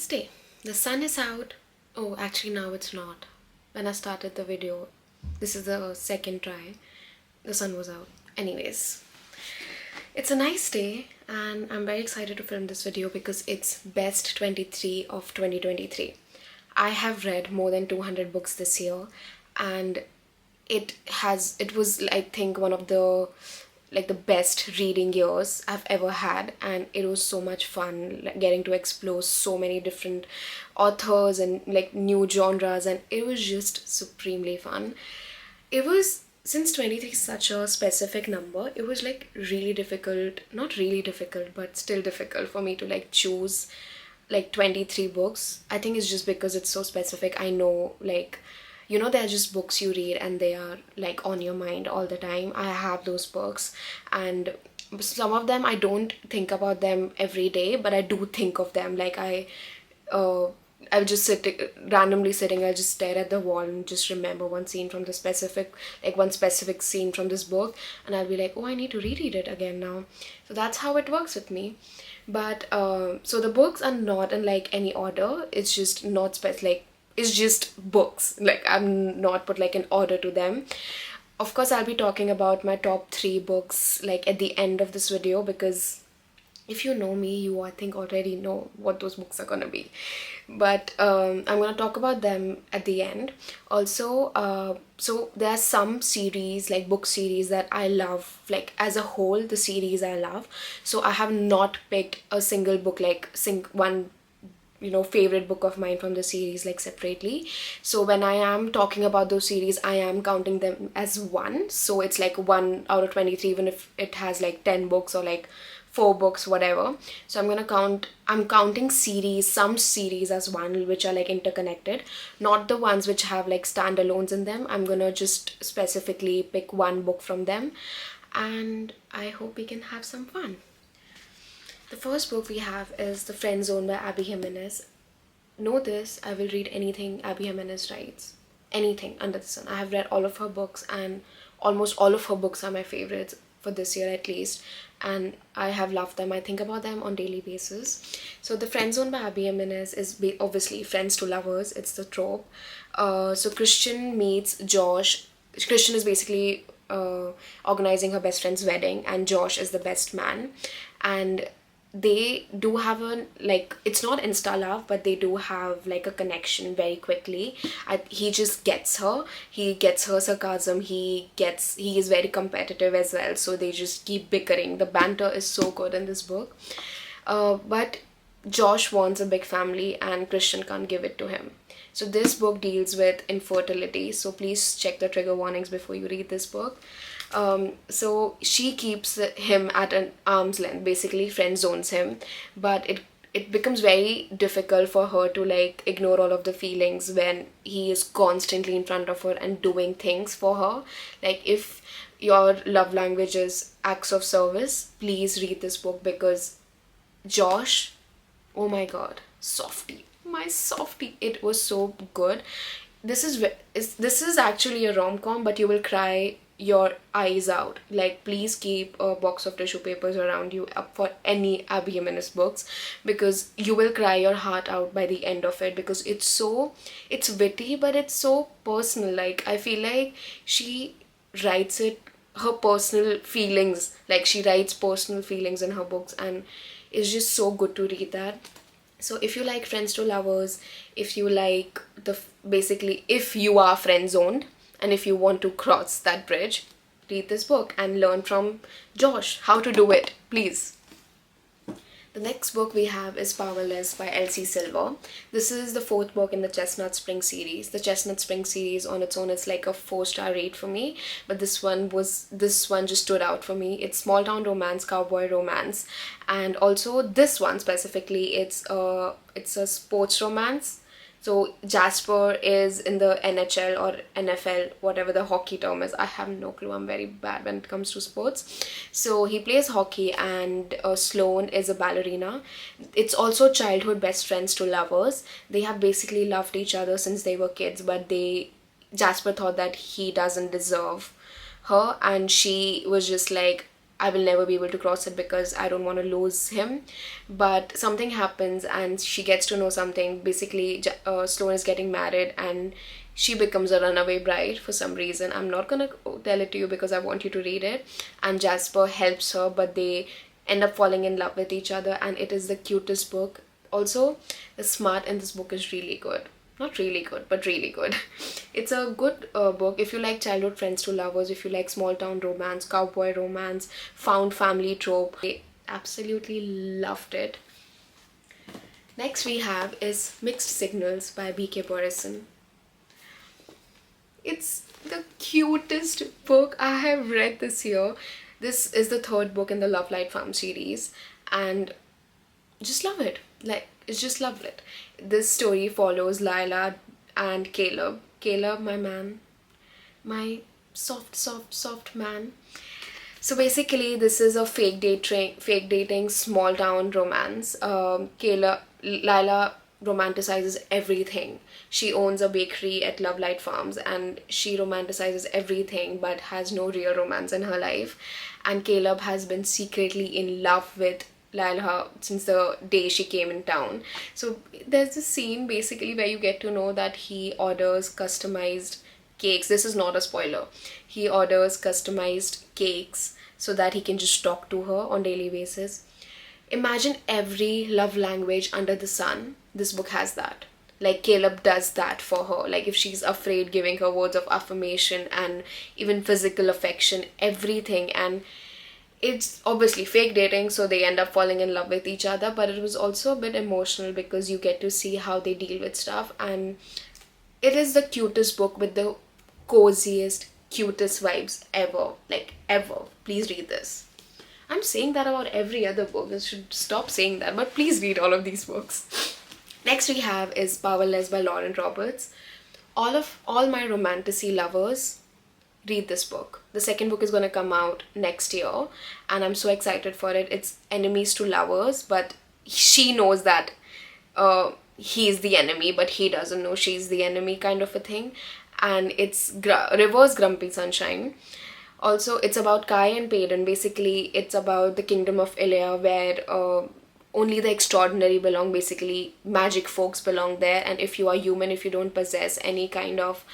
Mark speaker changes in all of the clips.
Speaker 1: nice day. The sun is out. Oh, actually, now it's not. When I started the video, this is the second try, the sun was out. Anyways, it's a nice day, and I'm very excited to film this video because it's best 23 of 2023. I have read more than 200 books this year, and it was, I think, one of the best reading years I've ever had, and it was so much fun getting to explore so many different authors and new genres, and it was just supremely fun. It was, since 23 is such a specific number, it was really difficult, not really difficult but still difficult for me to choose 23 books. I think it's just because it's so specific. I know, there are just books you read and they are on your mind all the time. I have those books, and some of them I don't think about them every day, but I do think of them. I'll just randomly sitting, I'll just stare at the wall and just remember one scene from the one specific scene from this book, and I'll be like, oh, I need to reread it again now. So that's how it works with me. But so the books are not in any order. It's just not it's just books. I'm not put an order to them. Of course, I'll be talking about my top 3 books at the end of this video, because if you know me, you I think already know what those books are gonna be. But I'm gonna talk about them at the end. Also, so there are some series, book series, that I love, as a whole, the series I love. So I have not picked a single book, one favorite book of mine from the series separately. So when I am talking about those series, I am counting them as one. So it's 1 out of 23, even if it has 10 books or 4 books, whatever. So I'm counting some series as one, which are interconnected, not the ones which have standalones in them. I'm gonna just specifically pick one book from them, and I hope we can have some fun. The first book we have is The Friend Zone by Abby Jimenez. Know this, I will read anything Abby Jimenez writes. Anything under the sun. I have read all of her books, and almost all of her books are my favorites for this year at least. And I have loved them. I think about them on daily basis. So The Friend Zone by Abby Jimenez is obviously friends to lovers. It's the trope. So Christian meets Josh. Christian is basically organizing her best friend's wedding, and Josh is the best man. And they do have it's not insta love, but they do have a connection very quickly. He just gets her. He gets her sarcasm. He is very competitive as well, so they just keep bickering. The banter is so good in this book. But Josh wants a big family, and Christian can't give it to him. So this book deals with infertility, so please check the trigger warnings before you read this book. So she keeps him at an arm's length, basically friend zones him, but it becomes very difficult for her to ignore all of the feelings when he is constantly in front of her and doing things for her. If your love language is acts of service, please read this book, because Josh, oh my god, softie, my softie, it was so good. This is actually a rom-com, but you will cry your eyes out. Please keep a box of tissue papers around you up for any Abby Jimenez books, because you will cry your heart out by the end of it, because it's witty, but it's so personal. I feel she writes her personal feelings, she writes personal feelings in her books, and it's just so good to read that. So if you like friends to lovers, if you like basically if you are friend zoned, and if you want to cross that bridge, read this book and learn from Josh how to do it, please. The next book we have is Powerless by Elsie Silver. This is the 4th book in the Chestnut Spring series. The Chestnut Spring series on its own is a 4-star rate for me, but this one just stood out for me. It's small town romance, cowboy romance, and also this one specifically, it's a sports romance. So Jasper is in the NHL or NFL, whatever the hockey term is. I have no clue. I'm very bad when it comes to sports. So he plays hockey, and Sloane is a ballerina. It's also childhood best friends to lovers. They have basically loved each other since they were kids, but Jasper thought that he doesn't deserve her, and she was just I will never be able to cross it because I don't want to lose him. But something happens and she gets to know something. Basically, Sloane is getting married and she becomes a runaway bride for some reason. I'm not gonna tell it to you because I want you to read it. And Jasper helps her, but they end up falling in love with each other, and it is the cutest book. Also, the smart in this book is really good. Not really good, but really good. It's a good book if you like childhood friends to lovers, if you like small town romance, cowboy romance, found family trope. I absolutely loved it. Next we have is Mixed Signals by B.K. Borison. It's the cutest book I have read this year. This is the third book in the Love Light Farm series, and just love it. Like, it's just love it. This story follows Lila and Caleb. Caleb, my man. My soft man. So basically, this is a fake dating, small town romance. Lila romanticizes everything. She owns a bakery at Love Light Farms, and she romanticizes everything but has no real romance in her life. And Caleb has been secretly in love with Lila since the day she came in town. So there's this scene basically where you get to know that he orders customized cakes. This is not a spoiler. He orders customized cakes so that he can just talk to her on daily basis. Imagine every love language under the sun. This book has that. Like, Caleb does that for her. Like, if she's afraid, giving her words of affirmation and even physical affection, everything. And it's obviously fake dating, so they end up falling in love with each other, but it was also a bit emotional because you get to see how they deal with stuff. And it is the cutest book with the coziest, cutest vibes ever. Like, ever. Please read this. I'm saying that about every other book. I should stop saying that, but please read all of these books. Next we have is Powerless by Lauren Roberts. All my romantasy lovers, read this book. The second book is going to come out next year, and I'm so excited for it. It's enemies to lovers, but she knows that he's the enemy, but he doesn't know she's the enemy, kind of a thing. And it's reverse Grumpy Sunshine. Also, it's about Kai and Peyton. Basically, it's about the kingdom of Ilya, where only the extraordinary belong. Basically, magic folks belong there, and if you are human, if you don't possess any kind of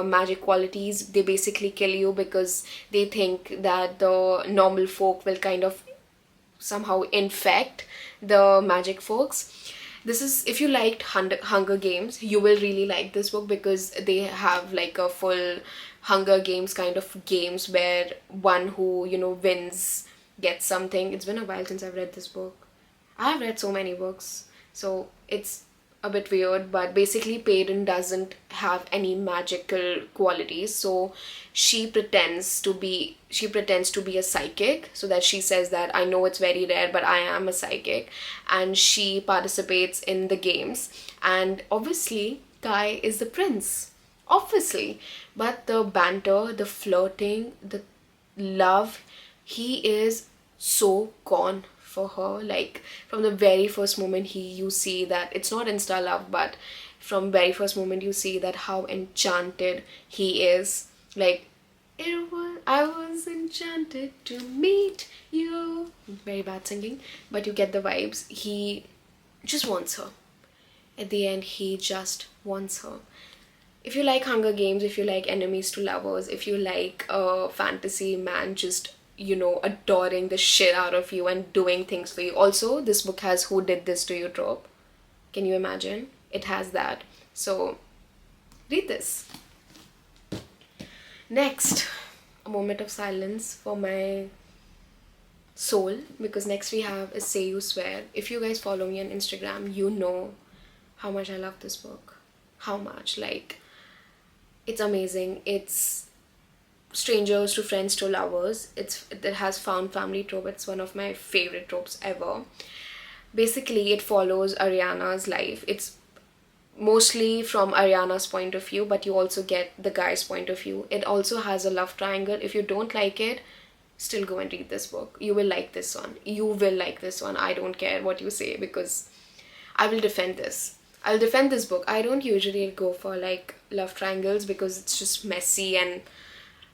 Speaker 1: magic qualities, they basically kill you because they think that the normal folk will kind of somehow infect the magic folks. This is, if you liked Hunger Games, you will really like this book because they have like a full Hunger Games kind of games where one who, wins gets something. It's been a while since I've read this book. I have read so many books, so it's a bit weird, but basically Peyton doesn't have any magical qualities, so she pretends to be a psychic, so that she says that I know it's very rare, but I am a psychic, and she participates in the games. And obviously Kai is the prince, obviously, but the banter, the flirting, the love, he is so gone for her. Like, from the very first moment you see that it's not insta love, but from very first moment you see that how enchanted he is. Like, I was enchanted to meet you. Very bad singing, but you get the vibes. He just wants her. At the end, he just wants her. If you like Hunger Games, if you like enemies to lovers, if you like a fantasy man just adoring the shit out of you and doing things for you. Also, this book has who did this to you trope. Can you imagine? It has that. So, read this. Next, a moment of silence for my soul, because next we have is Say You Swear. If you guys follow me on Instagram, you know how much I love this book. How much. Like, it's amazing. It's strangers to friends to lovers. It has found family trope. It's one of my favorite tropes ever. Basically, it follows Ariana's life. It's mostly from Ariana's point of view, but you also get the guy's point of view. It also has a love triangle. If you don't like it, still go and read this book. You will like this one. You will like this one. I don't care what you say, because I will defend this. I'll defend this book. I don't usually go for like love triangles because it's just messy and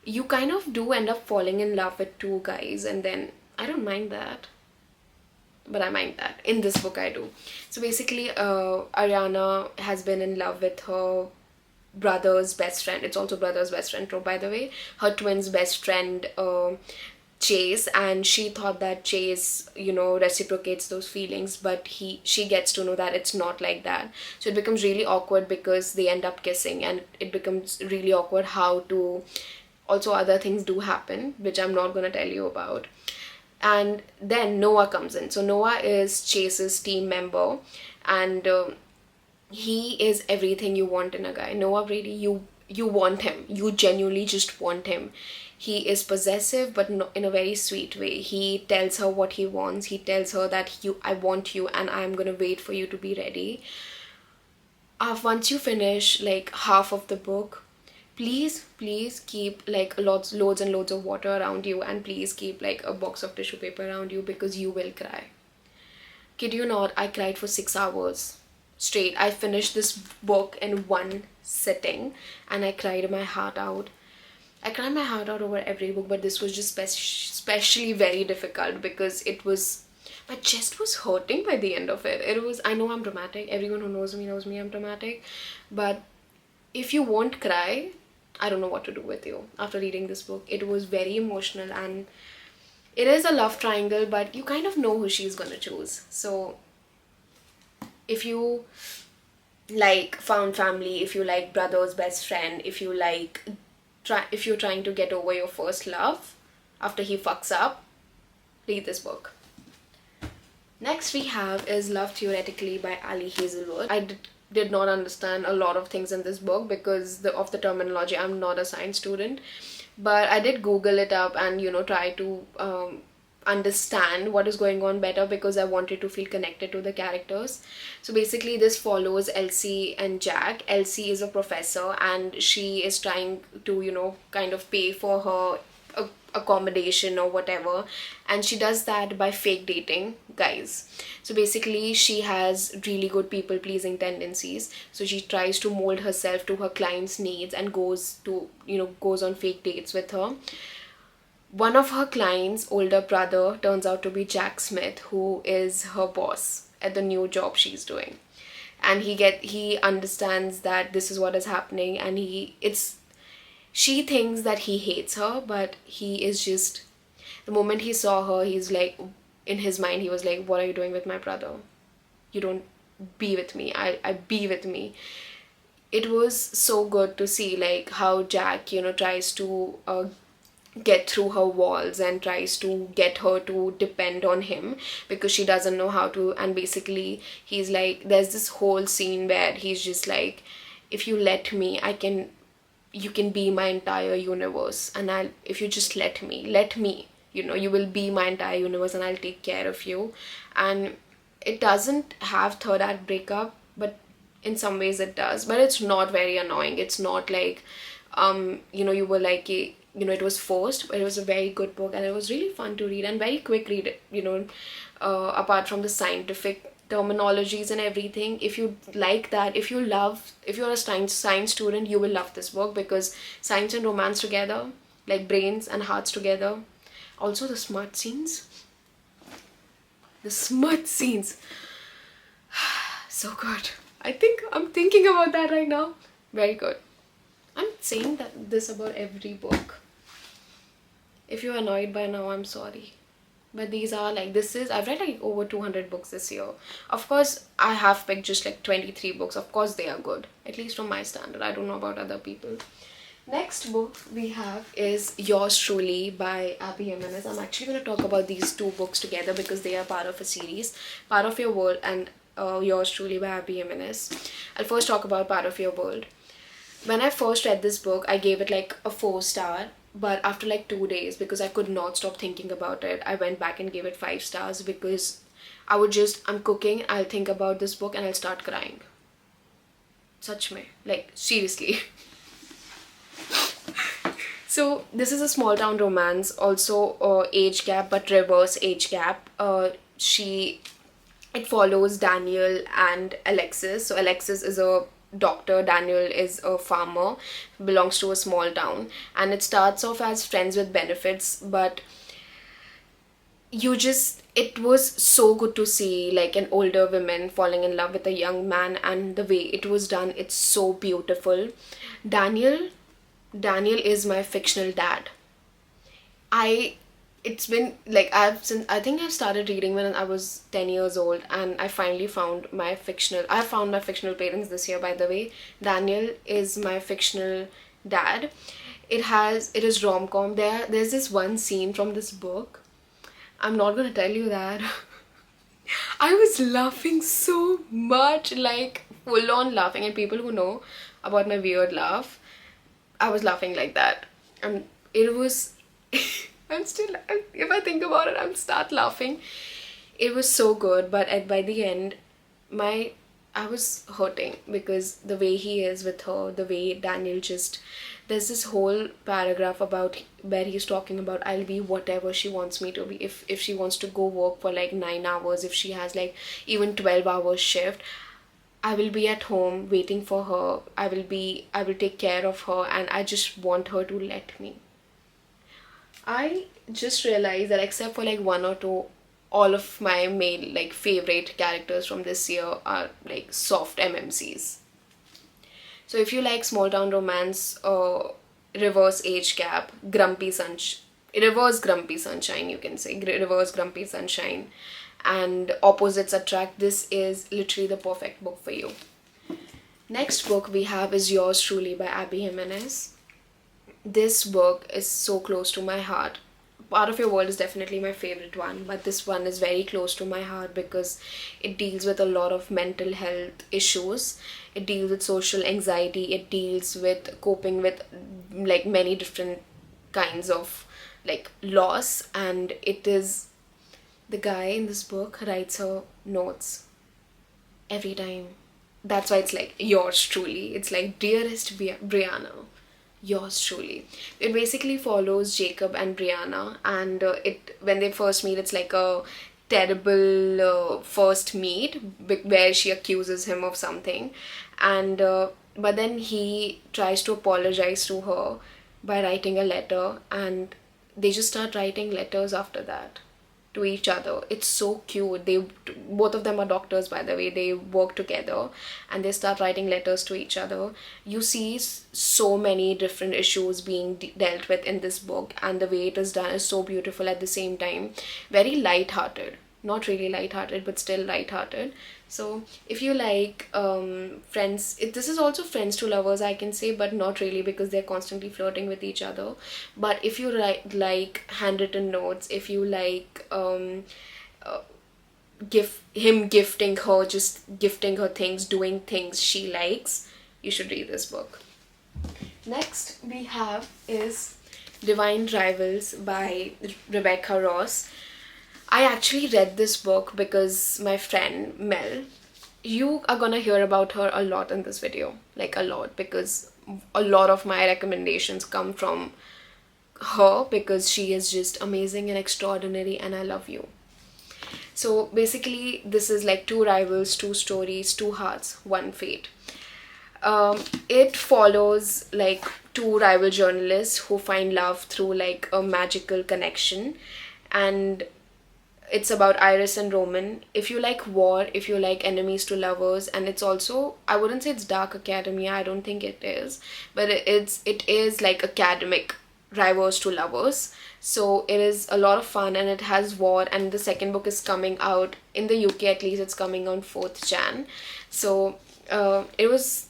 Speaker 1: you kind of do end up falling in love with two guys, and then I don't mind that, but I mind that. In this book, I do. So basically, Ariana has been in love with her brother's best friend. It's also brother's best friend, too, by the way. Her twin's best friend, Chase, and she thought that Chase, reciprocates those feelings, but she gets to know that it's not like that. So it becomes really awkward because they end up kissing, and it becomes really awkward how to. Also, other things do happen, which I'm not gonna tell you about. And then Noah comes in. So Noah is Chase's team member, and he is everything you want in a guy. Noah Brady, you want him. You genuinely just want him. He is possessive, but in a very sweet way. He tells her what he wants. He tells her that I want you, and I'm gonna wait for you to be ready. Once you finish like half of the book, please keep like loads and loads of water around you, and please keep like a box of tissue paper around you, because you will cry. Kid you not, I cried for 6 hours straight. I finished this book in one sitting, and I cried my heart out. I cried my heart out over every book, but this was just especially very difficult because my chest was hurting by the end of it. I know I'm dramatic. Everyone who knows me I'm dramatic. But if you won't cry, I don't know what to do with you after reading this book. It was very emotional, and it is a love triangle, but you kind of know who she's gonna choose. So if you like found family, if you like brother's best friend, if you're trying to get over your first love after he fucks up, read this book. Next we have is Love Theoretically by Ali Hazelwood. I did not understand a lot of things in this book because of the terminology. I'm not a science student, but I did Google it up and try to understand what is going on better, because I wanted to feel connected to the characters. So basically this follows Elsie and Jack. Elsie is a professor, and she is trying to kind of pay for her accommodation or whatever, and she does that by fake dating guys. So basically she has really good people pleasing tendencies, so she tries to mold herself to her clients' needs and goes on fake dates with her. One of her clients' older brother turns out to be Jack Smith, who is her boss at the new job she's doing. And he understands that this is what is happening, and she thinks that he hates her, but he is just, the moment he saw her, he's like, in his mind he was like, what are you doing with my brother? You don't be with me. I be with me. It was so good to see like how Jack tries to get through her walls and tries to get her to depend on him because she doesn't know how to. And basically he's like, there's this whole scene where he's just like, if you let me, you can be my entire universe, and if you just let me, you will be my entire universe, and I'll take care of you. And it doesn't have third act breakup, but in some ways it does, but it's not very annoying. It's not like you were like it was forced, but it was a very good book, and it was really fun to read and very quick read, apart from the scientific terminologies and everything. If you like that, if you're a science student, you will love this book, because science and romance together, like brains and hearts together. Also the smut scenes, so good. I'm thinking about that right now. Very good. I'm saying this about every book. If you're annoyed by now, I'm sorry. But these are like, I've read like over 200 books this year. Of course, I have picked just like 23 books. Of course, they are good. At least from my standard. I don't know about other people. Next book we have is Yours Truly by Abby Jimenez. I'm actually going to talk about these two books together because they are part of a series. Part of Your World and Yours Truly by Abby Jimenez. I'll first talk about Part of Your World. When I first read this book, I gave it like a 4-star. But after like 2 days, because I could not stop thinking about it, I went back and gave it 5 stars, because I'm cooking, I'll think about this book and I'll start crying. Sach mein. Like, seriously. So, this is a small town romance, also age gap, but reverse age gap. It follows Daniel and Alexis. So, Alexis is a doctor. Daniel is a farmer, belongs to a small town, and it starts off as friends with benefits, but it was so good to see like an older woman falling in love with a young man, and the way it was done, it's so beautiful. Daniel Daniel is my fictional dad. I it's been like I think I've started reading when I was 10 years old, and I found my fictional parents this year, by the way. Daniel is my fictional dad. It is rom-com. There's this one scene from this book. I'm not gonna tell you that. I was laughing so much, like full on laughing, and people who know about my weird laugh, I was laughing like that. And it was I'm still, if I think about it, I'm start laughing. It was so good, but by the end, my I was hurting because the way he is with her, the way Daniel just, there's this whole paragraph about where he's talking about, I'll be whatever she wants me to be. If she wants to go work for like 9 hours, if she has like even 12 hours shift, I will be at home waiting for her. I will take care of her, and I just want her to let me. I just realized that except for like one or two, all of my male like favorite characters from this year are like soft MMCs. So if you like small town romance, reverse age gap, reverse grumpy sunshine, you can say reverse grumpy sunshine, and opposites attract, this is literally the perfect book for you. Next book we have is Yours Truly by Abby Jimenez. This book is so close to my heart. Part of Your World is definitely my favorite one, but this one is very close to my heart because it deals with a lot of mental health issues. It deals with social anxiety. It deals with coping with like many different kinds of like loss, and it is, the guy in this book writes her notes every time. That's why it's like Yours Truly. It's like, dearest Brianna, Yours Truly. It basically follows Jacob and Brianna, and it when they first meet, it's like a terrible first meet where she accuses him of something, and but then he tries to apologize to her by writing a letter, and they just start writing letters after that to each other. It's so cute. They both of them are doctors, by the way. They work together and they start writing letters to each other. You see so many different issues being dealt with in this book, and the way it is done is so beautiful at the same time. Very light-hearted. Not really light-hearted, but still light-hearted. So if you like friends, this is also friends to lovers, I can say, but not really because they're constantly flirting with each other. But if you like handwritten notes, if you like gifting her things, doing things she likes, you should read this book. Next we have is Divine Rivals by Rebecca Ross. I actually read this book because my friend Mel, you are gonna hear about her a lot in this video, like a lot, because a lot of my recommendations come from her because she is just amazing and extraordinary, and I love you. So basically this is like two rivals, two stories, two hearts, one fate. It follows like two rival journalists who find love through like a magical connection, and it's about Iris and Roman. If you like war, if you like enemies to lovers, and it's also, I wouldn't say it's dark academia, I don't think it is, but it is like academic rivals to lovers. So it is a lot of fun, and it has war, and the second book is coming out in the UK, at least it's coming on 4th Jan. So it was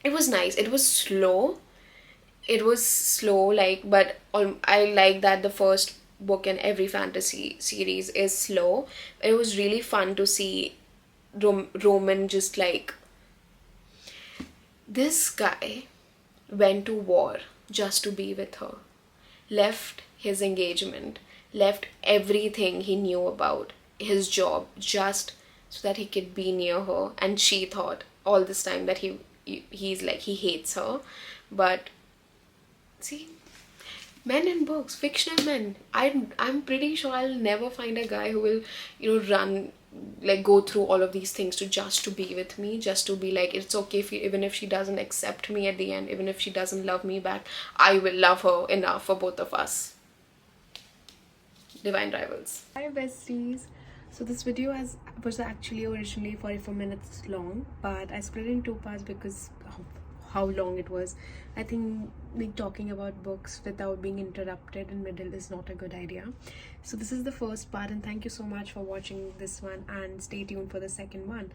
Speaker 1: nice. It was slow, like, but I like that the first book in every fantasy series is slow. It was really fun to see Roman just like, this guy went to war just to be with her, left his engagement, left everything he knew about his job just so that he could be near her, and she thought all this time that he's like, he hates her. But see, men in books, fictional men. I'm pretty sure I'll never find a guy who will, run like go through all of these things to be with me, just to be like, it's okay if even if she doesn't accept me at the end, even if she doesn't love me back, I will love her enough for both of us. Divine Rivals. Hi besties. So this video was actually originally 44 minutes long, but I split it in two parts because of how long it was. I think like talking about books without being interrupted in middle is not a good idea. So this is the first part, and thank you so much for watching this one, and stay tuned for the second one.